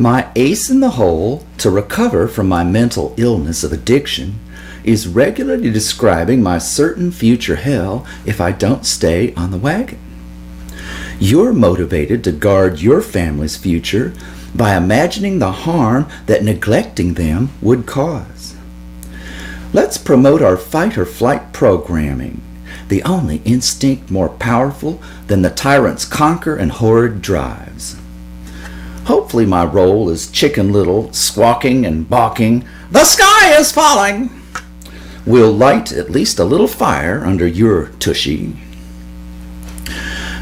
My ace in the hole to recover from my mental illness of addiction is regularly describing my certain future hell if I don't stay on the wagon. You're motivated to guard your family's future by imagining the harm that neglecting them would cause. Let's promote our fight or flight programming, the only instinct more powerful than the tyrant's conquer and horrid drives. Hopefully my role as Chicken Little, squawking and balking, "The sky is falling!" will light at least a little fire under your tushy.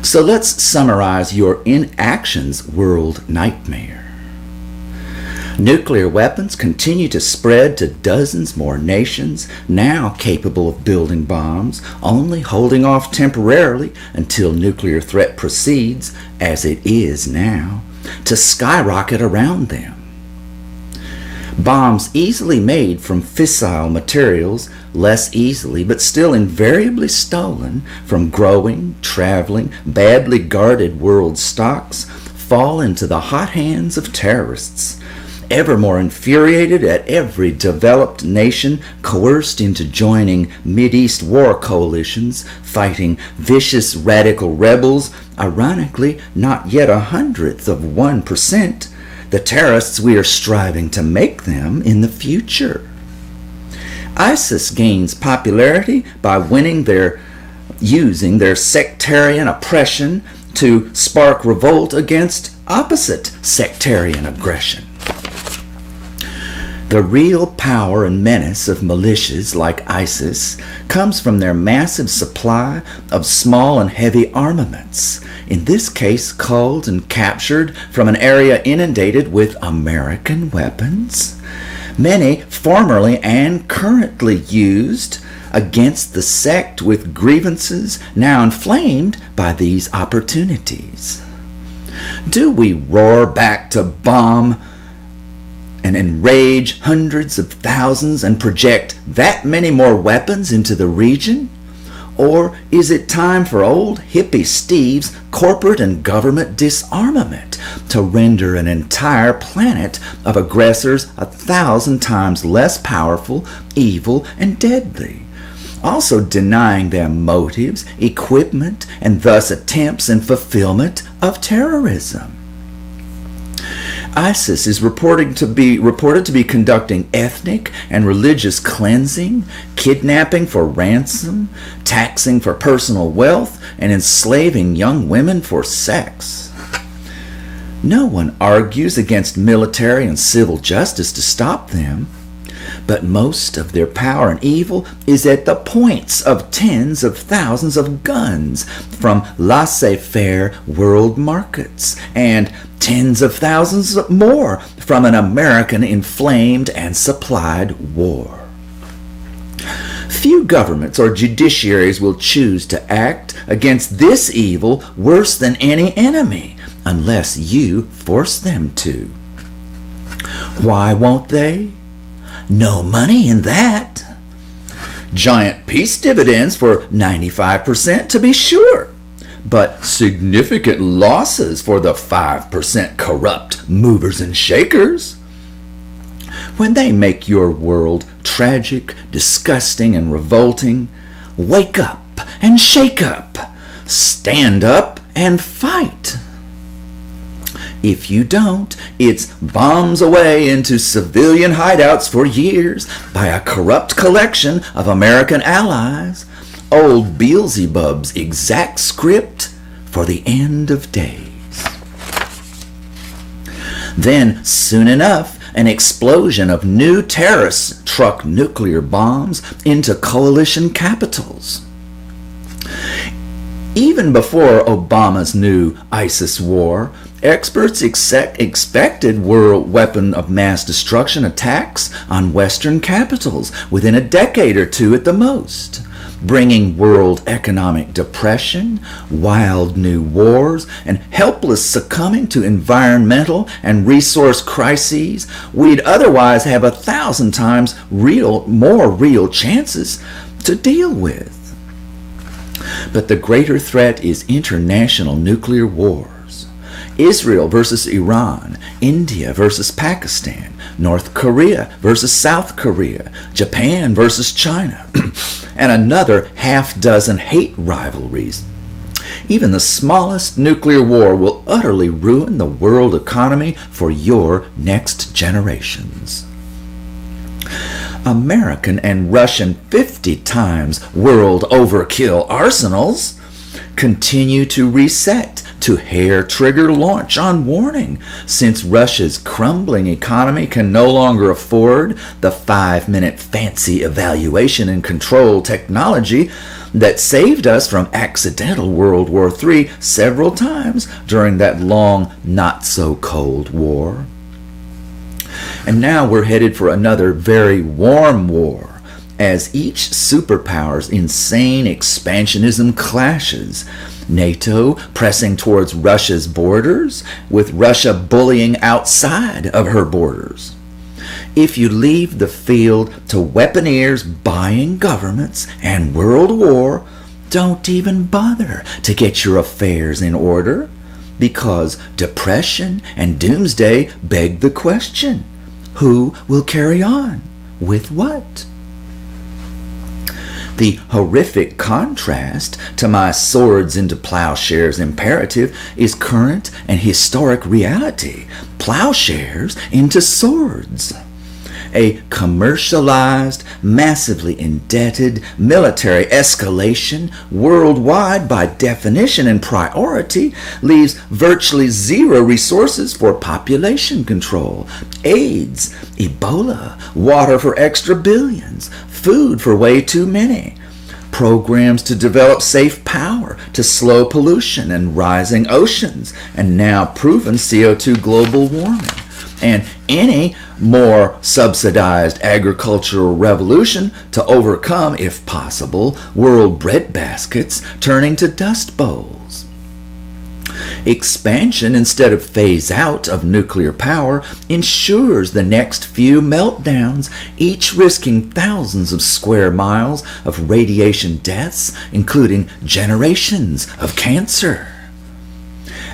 So let's summarize your inaction's world nightmare. Nuclear weapons continue to spread to dozens more nations, now capable of building bombs, only holding off temporarily until nuclear threat proceeds, as it is now, to skyrocket around them. Bombs easily made from fissile materials, less easily but still invariably stolen from growing, traveling, badly guarded world stocks, fall into the hot hands of terrorists, ever more infuriated at every developed nation coerced into joining Mideast war coalitions, fighting vicious radical rebels, ironically not yet 1/100%, the terrorists we are striving to make them in the future. ISIS gains popularity by using their sectarian oppression to spark revolt against opposite sectarian aggression. The real power and menace of militias like ISIS comes from their massive supply of small and heavy armaments, in this case culled and captured from an area inundated with American weapons, many formerly and currently used against the sect with grievances now inflamed by these opportunities. Do we roar back to bomb and enrage hundreds of thousands and project that many more weapons into the region? Or is it time for old hippie Steve's corporate and government disarmament to render an entire planet of aggressors 1,000 times less powerful, evil, and deadly, also denying them motives, equipment, and thus attempts and fulfillment of terrorism? ISIS is reported to be conducting ethnic and religious cleansing, kidnapping for ransom, taxing for personal wealth, and enslaving young women for sex. No one argues against military and civil justice to stop them, but most of their power and evil is at the points of tens of thousands of guns from laissez-faire world markets, and tens of thousands more from an American inflamed and supplied war. Few governments or judiciaries will choose to act against this evil worse than any enemy, unless you force them to. Why won't they? No money in that. Giant peace dividends for 95% to be sure, but significant losses for the 5% corrupt movers and shakers. When they make your world tragic, disgusting, and revolting, wake up and shake up, stand up and fight. If you don't, it's bombs away into civilian hideouts for years by a corrupt collection of American allies, old Beelzebub's exact script for the end of days. Then, soon enough, an explosion of new terrorists truck nuclear bombs into coalition capitals. Even before Obama's new ISIS war, experts expected world weapon of mass destruction attacks on Western capitals within a decade or two at the most, bringing world economic depression, wild new wars, and helpless succumbing to environmental and resource crises we'd otherwise have 1,000 times more real chances to deal with. But the greater threat is international nuclear wars. Israel versus Iran, India versus Pakistan, North Korea versus South Korea, Japan versus China, and another half-dozen hate rivalries. Even the smallest nuclear war will utterly ruin the world economy for your next generations. American and Russian 50 times world overkill arsenals continue to reset to hair-trigger launch on warning, since Russia's crumbling economy can no longer afford the 5-minute fancy evaluation and control technology that saved us from accidental World War III several times during that long, not-so-cold war. And now we're headed for another very warm war, as each superpower's insane expansionism clashes. NATO pressing towards Russia's borders, with Russia bullying outside of her borders. If you leave the field to weaponeers buying governments and world war, don't even bother to get your affairs in order, because depression and doomsday beg the question: who will carry on with what? The horrific contrast to my swords into plowshares imperative is current and historic reality: plowshares into swords. A commercialized, massively indebted military escalation worldwide by definition and priority leaves virtually zero resources for population control, AIDS, Ebola, water for extra billions, food for way too many, programs to develop safe power to slow pollution and rising oceans, and now proven CO2 global warming, and any more subsidized agricultural revolution to overcome, if possible, world breadbaskets turning to dust bowls. Expansion instead of phase out of nuclear power ensures the next few meltdowns, each risking thousands of square miles of radiation deaths, including generations of cancer.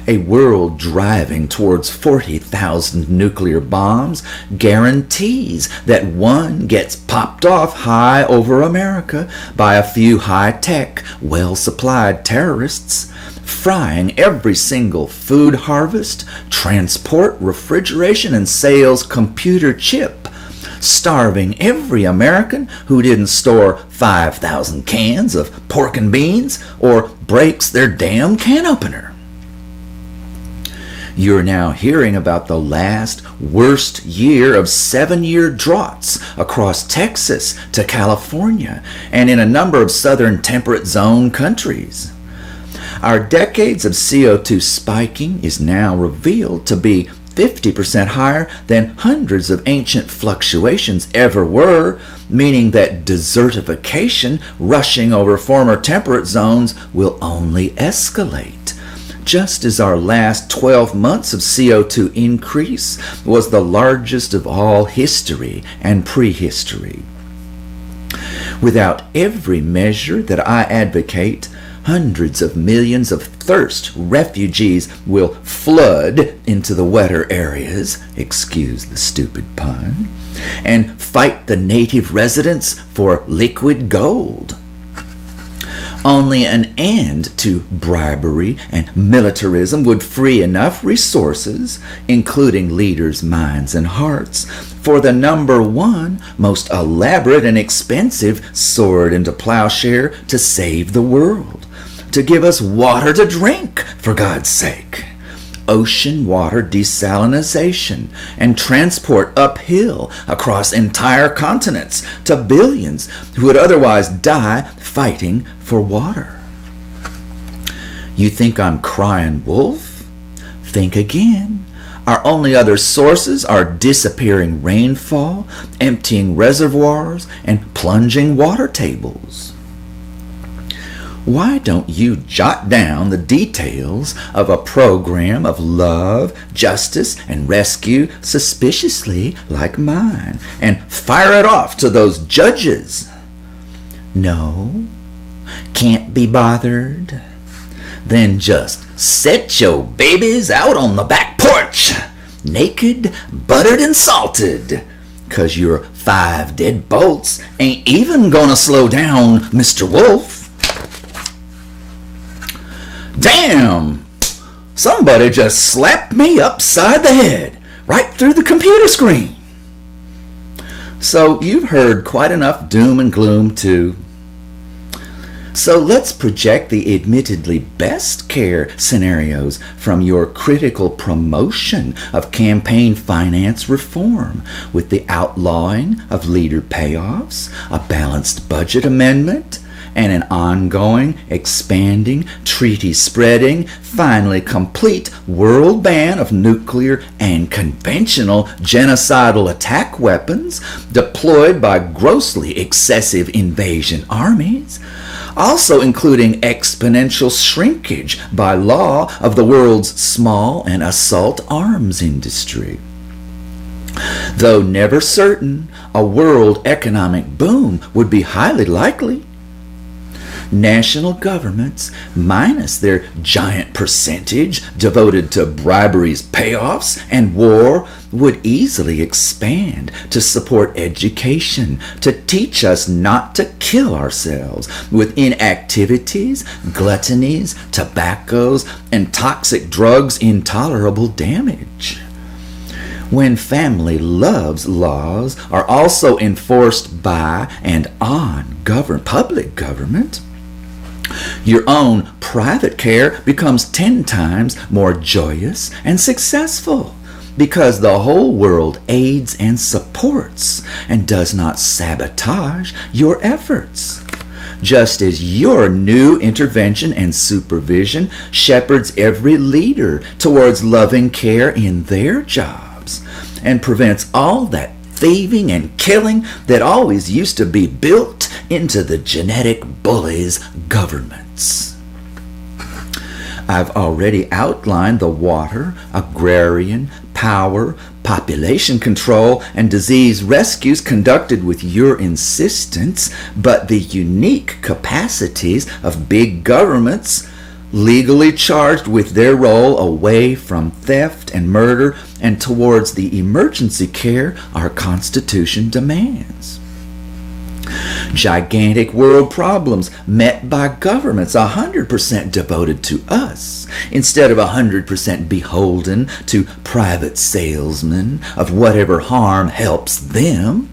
A world driving towards 40,000 nuclear bombs guarantees that one gets popped off high over America by a few high-tech, well-supplied terrorists, frying every single food harvest, transport, refrigeration, and sales computer chip, starving every American who didn't store 5,000 cans of pork and beans or breaks their damn can opener. You're now hearing about the last worst year of 7-year droughts across Texas to California and in a number of southern temperate zone countries. Our decades of CO2 spiking is now revealed to be 50% higher than hundreds of ancient fluctuations ever were, meaning that desertification rushing over former temperate zones will only escalate. Just as our last 12 months of CO2 increase was the largest of all history and prehistory. Without every measure that I advocate, hundreds of millions of thirst refugees will flood into the wetter areas, excuse the stupid pun, and fight the native residents for liquid gold. Only an end to bribery and militarism would free enough resources, including leaders' minds and hearts, for the number one most elaborate and expensive sword into plowshare to save the world, to give us water to drink, for God's sake. Ocean water desalination and transport uphill across entire continents to billions who would otherwise die fighting for water. You think I'm crying wolf? Think again. Our only other sources are disappearing rainfall, emptying reservoirs, and plunging water tables. Why don't you jot down the details of a program of love, justice, and rescue suspiciously like mine and fire it off to those judges? No? Can't be bothered? Then just Set your babies out on the back porch, naked, buttered, and salted, 'cause your 5 deadbolts ain't even gonna slow down Mr. Wolf. Damn! Somebody just slapped me upside the head, right through the computer screen. So you've heard quite enough doom and gloom too. So let's project the admittedly best care scenarios from your critical promotion of campaign finance reform, with the outlawing of leader payoffs, a balanced budget amendment, and an ongoing, expanding, treaty-spreading, finally complete world ban of nuclear and conventional genocidal attack weapons deployed by grossly excessive invasion armies, also including exponential shrinkage by law of the world's small and assault arms industry. Though never certain, a world economic boom would be highly likely. National governments, minus their giant percentage devoted to briberies, payoffs, and war, would easily expand to support education, to teach us not to kill ourselves with inactivities, gluttonies, tobaccos, and toxic drugs' intolerable damage. When family loves laws are also enforced by and on public government, your own private care becomes 10 times more joyous and successful, because the whole world aids and supports and does not sabotage your efforts. Just as your new intervention and supervision shepherds every leader towards loving care in their jobs and prevents all that thieving and killing that always used to be built into the genetic bullies' governments. I've already outlined the water, agrarian, power, population control, and disease rescues conducted with your insistence, but the unique capacities of big governments legally charged with their role away from theft and murder and towards the emergency care our Constitution demands. Gigantic world problems met by governments 100% devoted to us, instead of 100% beholden to private salesmen of whatever harm helps them.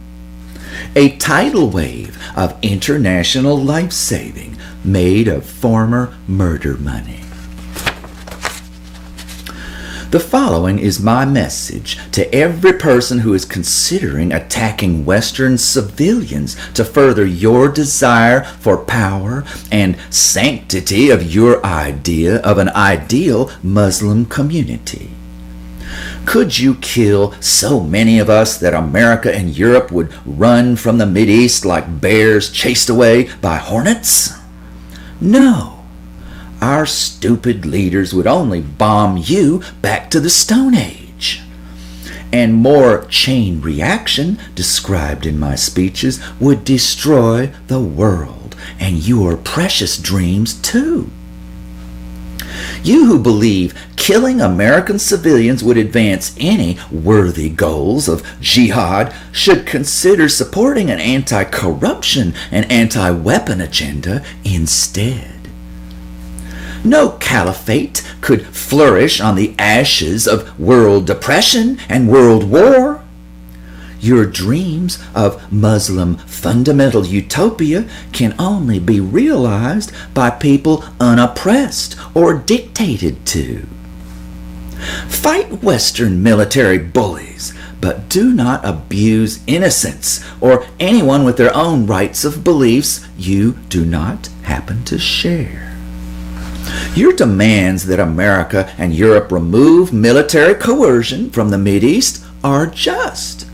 A tidal wave of international life-saving made of former murder money. The following is my message to every person who is considering attacking Western civilians to further your desire for power and sanctity of your idea of an ideal Muslim community. Could you kill so many of us that America and Europe would run from the Mideast like bears chased away by hornets? No. Our stupid leaders would only bomb you back to the Stone Age. And more chain reaction, described in my speeches, would destroy the world and your precious dreams too. You who believe killing American civilians would advance any worthy goals of jihad should consider supporting an anti-corruption and anti-weapon agenda instead. No caliphate could flourish on the ashes of world depression and world war. Your dreams of Muslim fundamental utopia can only be realized by people unoppressed or dictated to. Fight Western military bullies, but do not abuse innocents or anyone with their own rights of beliefs you do not happen to share. Your demands that America and Europe remove military coercion from the Mideast are just,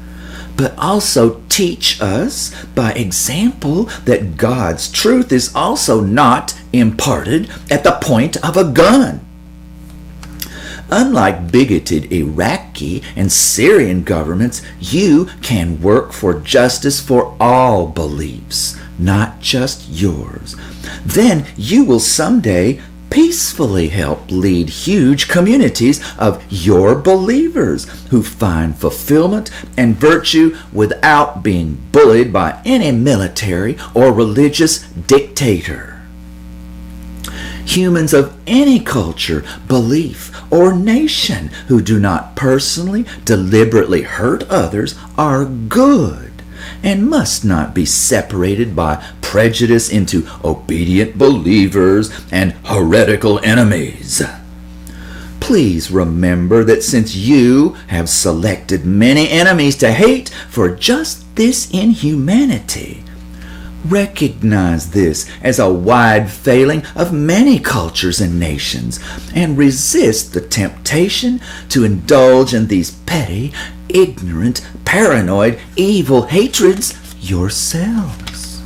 but also teach us by example that God's truth is also not imparted at the point of a gun. Unlike bigoted Iraqi and Syrian governments, you can work for justice for all beliefs, not just yours. Then you will someday peacefully help lead huge communities of your believers who find fulfillment and virtue without being bullied by any military or religious dictator. Humans of any culture, belief, or nation who do not personally, deliberately hurt others are good and must not be separated by prejudice into obedient believers and heretical enemies. Please remember that since you have selected many enemies to hate for just this inhumanity, recognize this as a wide failing of many cultures and nations, and resist the temptation to indulge in these petty, ignorant, paranoid, evil hatreds yourselves.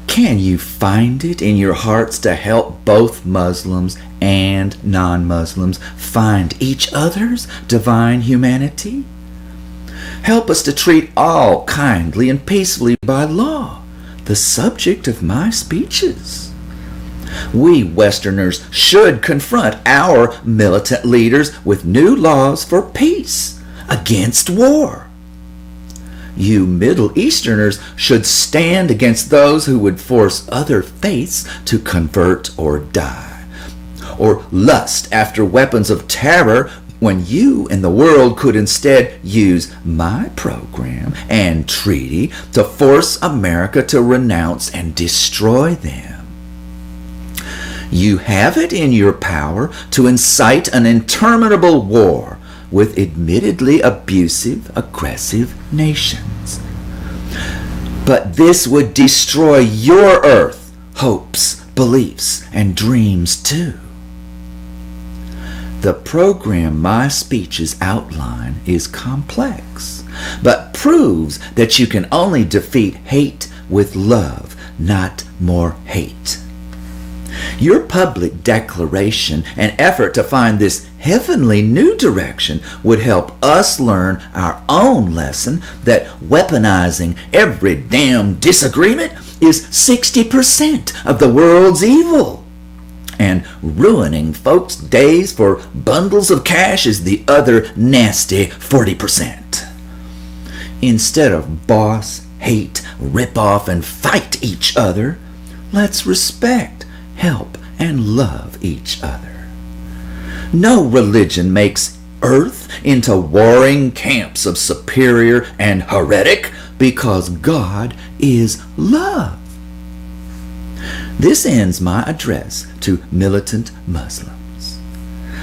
Can you find it in your hearts to help both Muslims and non-Muslims find each other's divine humanity? Help us to treat all kindly and peacefully by law, the subject of my speeches. We Westerners should confront our militant leaders with new laws for peace, against war. You Middle Easterners should stand against those who would force other faiths to convert or die, or lust after weapons of terror when you and the world could instead use my program and treaty to force America to renounce and destroy them. You have it in your power to incite an interminable war with admittedly abusive, aggressive nations. But this would destroy your earth, hopes, beliefs, and dreams too. The program my speeches outline is complex, but proves that you can only defeat hate with love, not more hate. Your public declaration and effort to find this heavenly new direction would help us learn our own lesson that weaponizing every damn disagreement is 60% of the world's evil. And ruining folks' days for bundles of cash is the other nasty 40%. Instead of boss, hate, rip off, and fight each other, let's respect, help, and love each other. No religion makes earth into warring camps of superior and heretic because God is love. This ends my address to militant Muslims.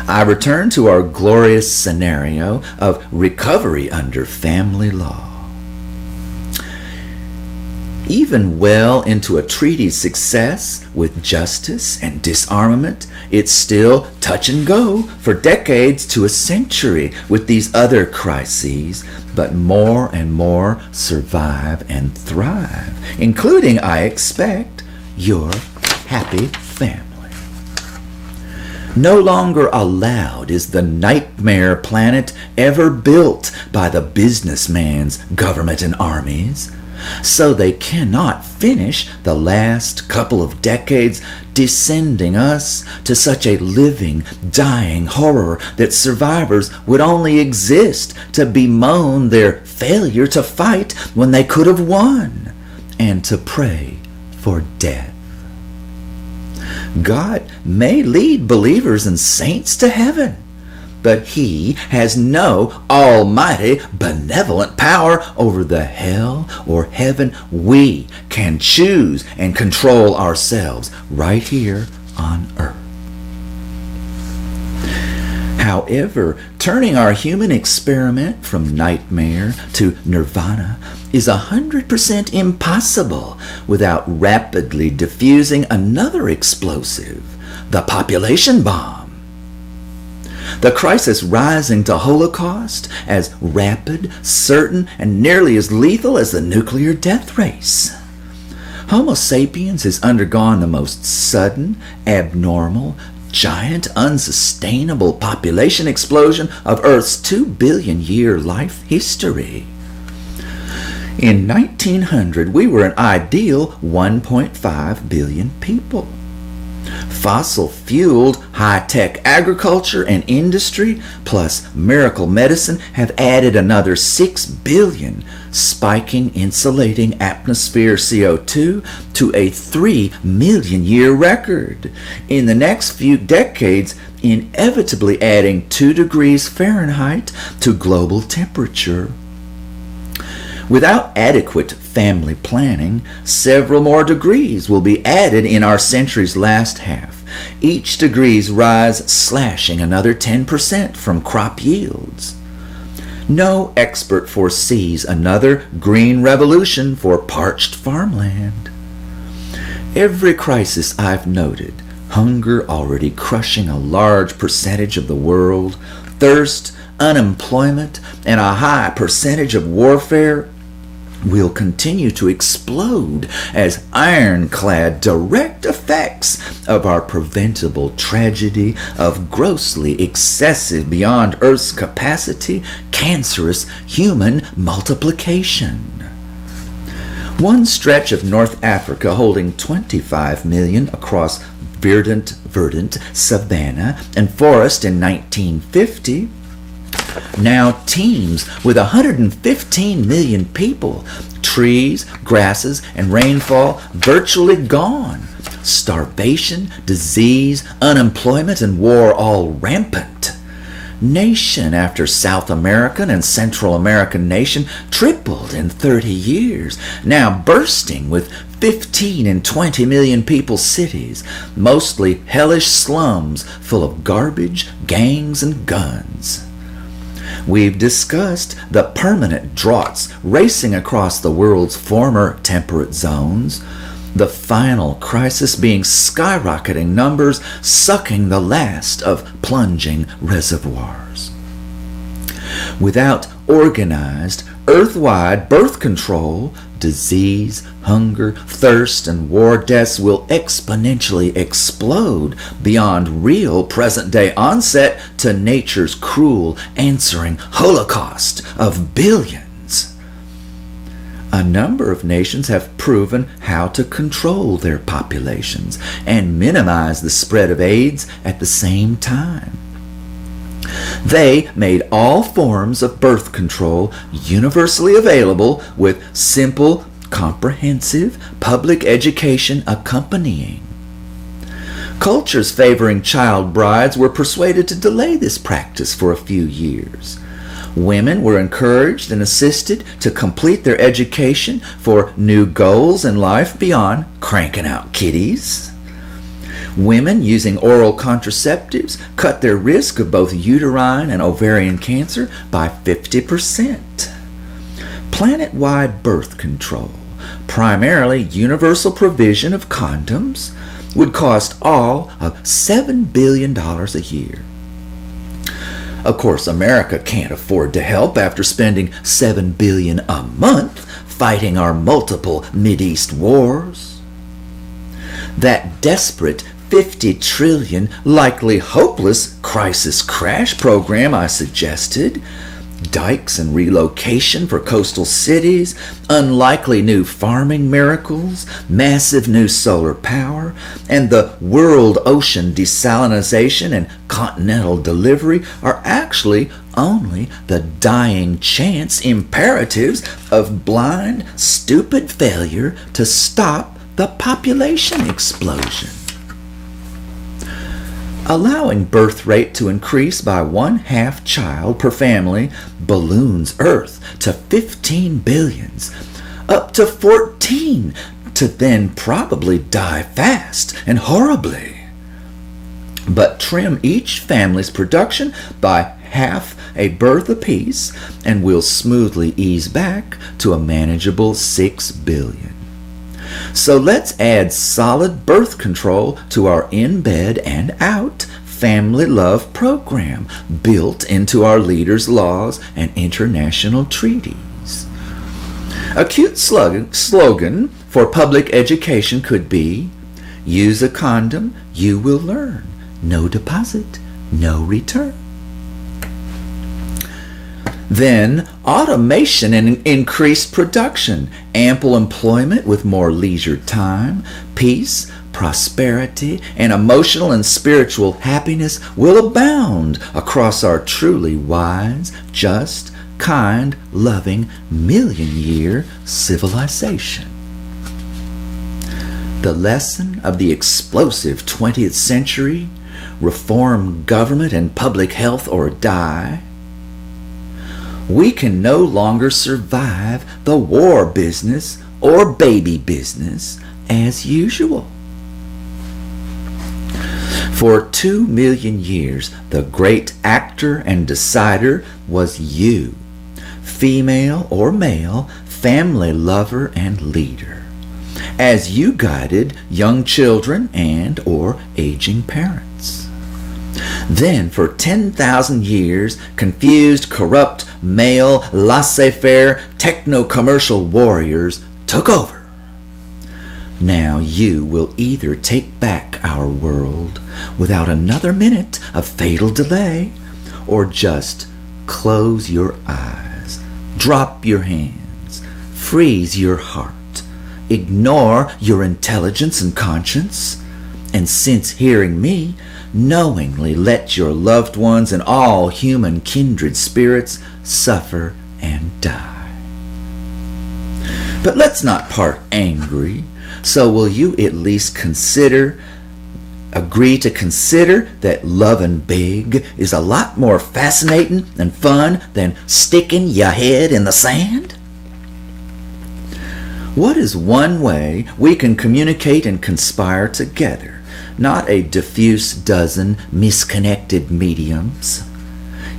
I return to our glorious scenario of recovery under family law. Even well into a treaty's success with justice and disarmament, it's still touch and go for decades to a century with these other crises, but more and more survive and thrive, including, I expect, your happy family. No longer allowed is the nightmare planet ever built by the businessman's government and armies, so they cannot finish the last couple of decades descending us to such a living, dying horror that survivors would only exist to bemoan their failure to fight when they could have won, and to pray for death. God may lead believers and saints to heaven, but he has no almighty benevolent power over the hell or heaven we can choose and control ourselves right here on earth. However, turning our human experiment from nightmare to nirvana is 100% impossible without rapidly diffusing another explosive, the population bomb. The crisis rising to Holocaust as rapid, certain, and nearly as lethal as the nuclear death race. Homo sapiens has undergone the most sudden, abnormal, giant, unsustainable population explosion of Earth's 2 billion year life history. In 1900, we were an ideal 1.5 billion people. Fossil-fueled high-tech agriculture and industry plus miracle medicine have added another 6 billion, spiking insulating atmosphere CO2 to a 3 million year record. In the next few decades, inevitably adding 2 degrees Fahrenheit to global temperature. Without adequate family planning, several more degrees will be added in our century's last half, each degree's rise slashing another 10% from crop yields. No expert foresees another green revolution for parched farmland. Every crisis I've noted, hunger already crushing a large percentage of the world, thirst, unemployment, and a high percentage of warfare, will continue to explode as ironclad direct effects of our preventable tragedy of grossly excessive beyond Earth's capacity, cancerous human multiplication. One stretch of North Africa holding 25 million across verdant savanna and forest in 1950 now teems with 115 million people, trees, grasses, and rainfall virtually gone, starvation, disease, unemployment, and war all rampant. Nation after South American and Central American nation tripled in 30 years, now bursting with 15 and 20 million people cities, mostly hellish slums full of garbage, gangs, and guns. We've discussed the permanent droughts racing across the world's former temperate zones, the final crisis being skyrocketing numbers sucking the last of plunging reservoirs. Without organized, earth-wide birth control, disease, hunger, thirst, and war deaths will exponentially explode beyond real present-day onset to nature's cruel answering holocaust of billions. A number of nations have proven how to control their populations and minimize the spread of AIDS at the same time. They made all forms of birth control universally available with simple, comprehensive public education accompanying. Cultures favoring child brides were persuaded to delay this practice for a few years. Women were encouraged and assisted to complete their education for new goals in life beyond cranking out kitties. Women using oral contraceptives cut their risk of both uterine and ovarian cancer by 50%. Planet-wide birth control, primarily universal provision of condoms, would cost all of $7 billion a year. Of course, America can't afford to help after spending $7 billion a month fighting our multiple Mideast wars. That desperate $50 trillion, likely hopeless crisis crash program I suggested, dikes and relocation for coastal cities, unlikely new farming miracles, massive new solar power, and the world ocean desalinization and continental delivery are actually only the dying chance imperatives of blind, stupid failure to stop the population explosion. Allowing birth rate to increase by 1/2 child per family balloons Earth to 15 billions, up to 14, to then probably die fast and horribly. But trim each family's production by 1/2 a birth apiece, and we'll smoothly ease back to a manageable 6 billion. So let's add solid birth control to our in-bed and out family love program built into our leaders' laws and international treaties. A cute slogan for public education could be, use a condom, you will learn. No deposit, no return. Then automation and increased production, ample employment with more leisure time, peace, prosperity, and emotional and spiritual happiness will abound across our truly wise, just, kind, loving, million-year civilization. The lesson of the explosive 20th century, reform government and public health or die. We can no longer survive the war business or baby business as usual. For 2 million years, the great actor and decider was you, female or male, family lover and leader, as you guided young children and or aging parents. Then for 10,000 years, confused, corrupt, male, laissez-faire, techno-commercial warriors took over. Now you will either take back our world without another minute of fatal delay, or just close your eyes, drop your hands, freeze your heart, ignore your intelligence and conscience, and since hearing me, knowingly let your loved ones and all human kindred spirits suffer and die. But let's not part angry. So will you at least agree to consider that loving big is a lot more fascinating and fun than sticking your head in the sand? What is one way we can communicate and conspire together, not a diffuse dozen misconnected mediums?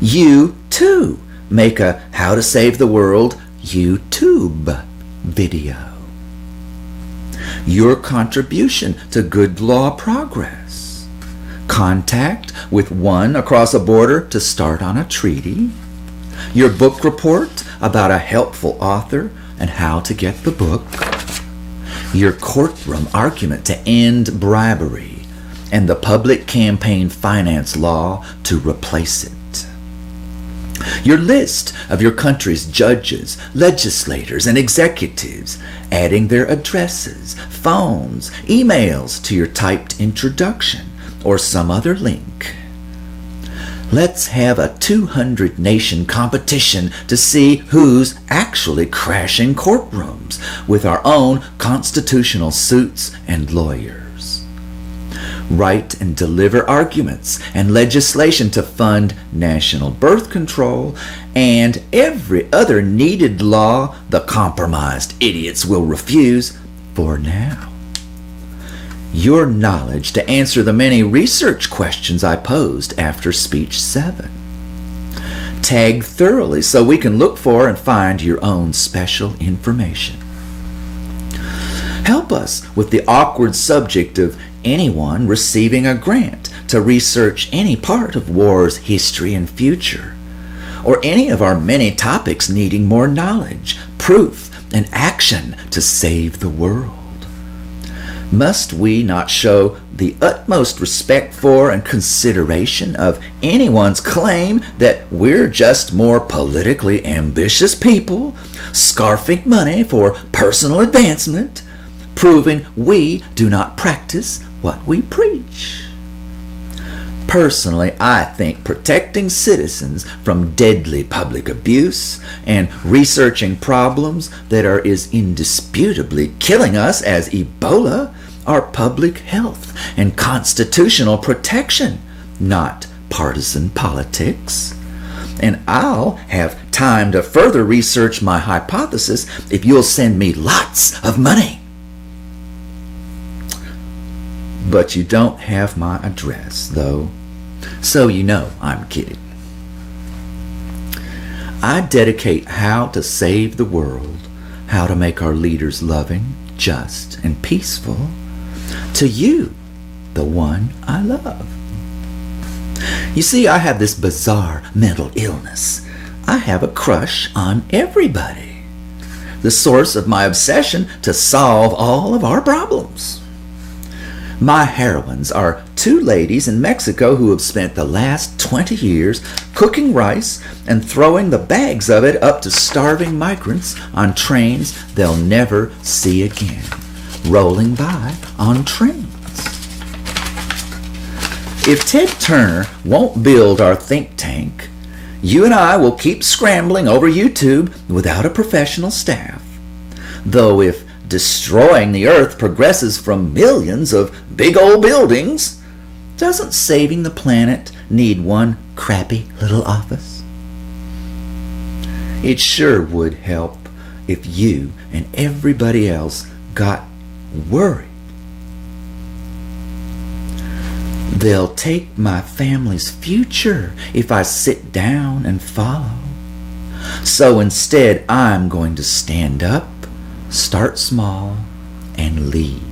You, too, make a How to Save the World YouTube video. Your contribution to good law progress. Contact with one across a border to start on a treaty. Your book report about a helpful author and how to get the book. Your courtroom argument to end bribery and the public campaign finance law to replace it. Your list of your country's judges, legislators, and executives, adding their addresses, phones, emails to your typed introduction or some other link. Let's have a 200-nation competition to see who's actually crashing courtrooms with our own constitutional suits and lawyers. Write and deliver arguments and legislation to fund national birth control and every other needed law the compromised idiots will refuse for now. Your knowledge to answer the many research questions I posed after speech 7. Tag thoroughly so we can look for and find your own special information. Help us with the awkward subject of anyone receiving a grant to research any part of war's history and future, or any of our many topics needing more knowledge, proof, and action to save the world. Must we not show the utmost respect for and consideration of anyone's claim that we're just more politically ambitious people, scarfing money for personal advancement, proving we do not practice what we preach? Personally, I think protecting citizens from deadly public abuse and researching problems that are as indisputably killing us as Ebola are public health and constitutional protection, not partisan politics. And I'll have time to further research my hypothesis if you'll send me lots of money. But you don't have my address, though, so you know I'm kidding. I dedicate How to Save the World, how to make our leaders loving, just, and peaceful, to you, the one I love. You see, I have this bizarre mental illness. I have a crush on everybody, the source of my obsession to solve all of our problems. My heroines are 2 ladies in Mexico who have spent the last 20 years cooking rice and throwing the bags of it up to starving migrants on trains they'll never see again, rolling by on trains. If Ted Turner won't build our think tank, you and I will keep scrambling over YouTube without a professional staff. Though if destroying the earth progresses from millions of big old buildings, doesn't saving the planet need one crappy little office? It sure would help if you and everybody else got worried. They'll take my family's future if I sit down and follow. So instead, I'm going to stand up, start small, and lead.